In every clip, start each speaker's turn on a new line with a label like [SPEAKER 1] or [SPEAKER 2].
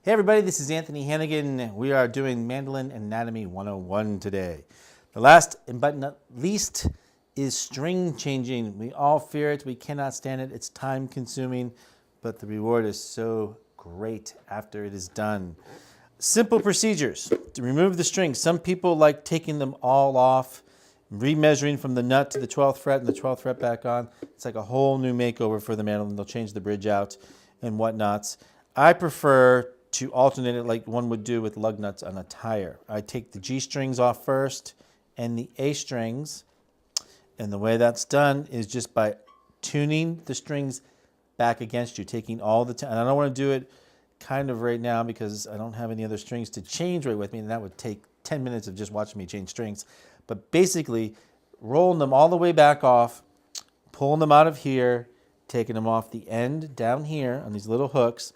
[SPEAKER 1] Hey everybody, this is Anthony Hannigan. We are doing Mandolin Anatomy 101 today. The last but not least is string changing. We all fear it, we cannot stand it, it's time consuming, but the reward is so great after it is done. Simple procedures to remove the strings. Some people like taking them all off, remeasuring from the nut to the 12th fret and the 12th fret back on. It's like a whole new makeover for the mandolin. They'll change the bridge out and whatnots. I prefer to alternate it like one would do with lug nuts on a tire. I take the G strings off first and the A strings, and the way that's done is just by tuning the strings back against you, taking all the time. And I don't want to do it kind of right now because I don't have any other strings to change right with me, and that would take 10 minutes of just watching me change strings. But basically, rolling them all the way back off, pulling them out of here, taking them off the end down here on these little hooks,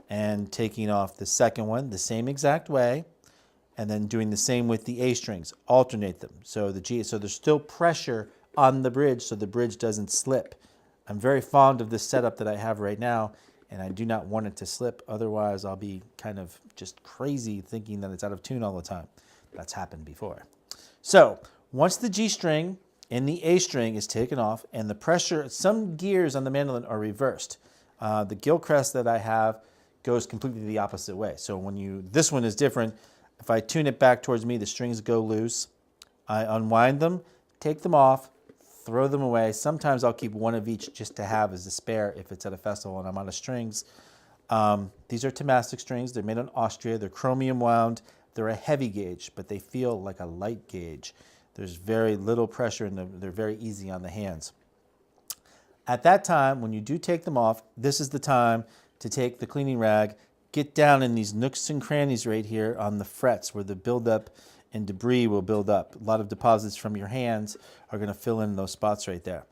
[SPEAKER 1] and taking off the second one the same exact way, and then doing the same with the A strings. Alternate them. So there's still pressure on the bridge so the bridge doesn't slip. I'm very fond of this setup that I have right now, and I do not want it to slip. Otherwise, I'll be kind of just crazy thinking that it's out of tune all the time. That's happened before. So once the G string and the A string is taken off and the pressure, some gears on the mandolin are reversed. The Gilchrist that I have goes completely the opposite way. So this one is different. If I tune it back towards me, the strings go loose. I unwind them, take them off, throw them away. Sometimes I'll keep one of each just to have as a spare if it's at a festival and I'm out of strings. These are Tomastic strings. They're made in Austria. They're chromium wound. They're a heavy gauge, but they feel like a light gauge. There's very little pressure and they're very easy on the hands. At that time, when you do take them off, this is the time to take the cleaning rag, get down in these nooks and crannies right here on the frets where the buildup and debris will build up. A lot of deposits from your hands are going to fill in those spots right there.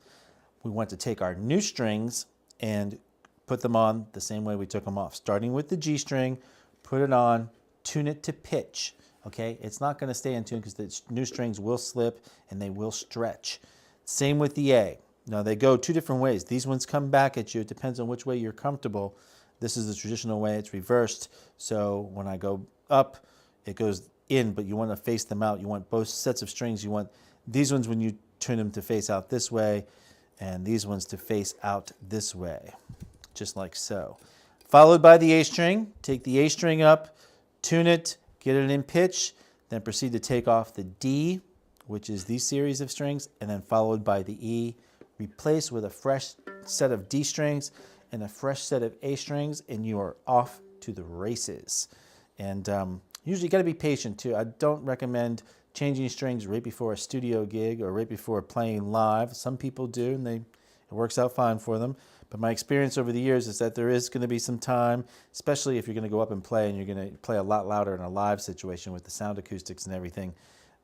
[SPEAKER 1] We want to take our new strings and put them on the same way we took them off. Starting with the G string, put it on, tune it to pitch. Okay, it's not going to stay in tune because the new strings will slip and they will stretch. Same with the A. Now they go two different ways. These ones come back at you. It depends on which way you're comfortable. This is the traditional way. It's reversed. So when I go up, it goes in, but you want to face them out. You want both sets of strings. You want these ones when you turn them to face out this way, and these ones to face out this way, just like so. Followed by the A string. Take the A string up, tune it, get it in pitch, then proceed to take off the D, which is these series of strings, and then followed by the E. Replace with a fresh set of D strings and a fresh set of A strings, and you are off to the races. And usually you got to be patient too. I don't recommend changing strings right before a studio gig or right before playing live. Some people do, and it works out fine for them. But my experience over the years is that there is going to be some time, especially if you're going to go up and play and you're going to play a lot louder in a live situation with the sound acoustics and everything.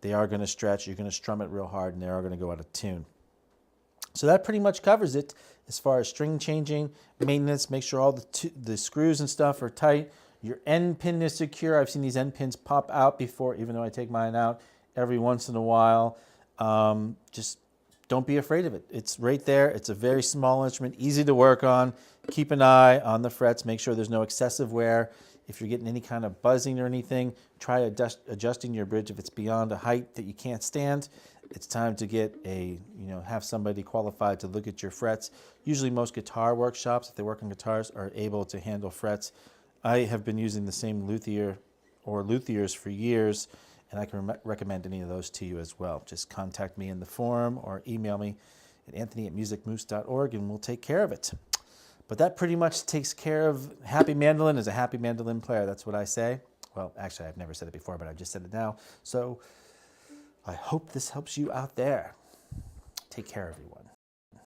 [SPEAKER 1] They are going to stretch, you're going to strum it real hard, and they are going to go out of tune. So that pretty much covers it as far as string changing, maintenance. Make sure all the screws and stuff are tight. Your end pin is secure. I've seen these end pins pop out before, even though I take mine out every once in a while. Just don't be afraid of it. It's right there. It's a very small instrument, easy to work on. Keep an eye on the frets. Make sure there's no excessive wear. If you're getting any kind of buzzing or anything, try adjusting your bridge. If it's beyond a height that you can't stand, it's time to get have somebody qualified to look at your frets. Usually most guitar workshops, if they work on guitars, are able to handle frets. I have been using the same luthier or luthiers for years, and I can recommend any of those to you as well. Just contact me in the forum or email me at anthony@musicmoose.org and we'll take care of it. But that pretty much takes care of happy mandolin as a happy mandolin player. That's what I say. Well, actually, I've never said it before, but I've just said it now. So I hope this helps you out there. Take care, everyone.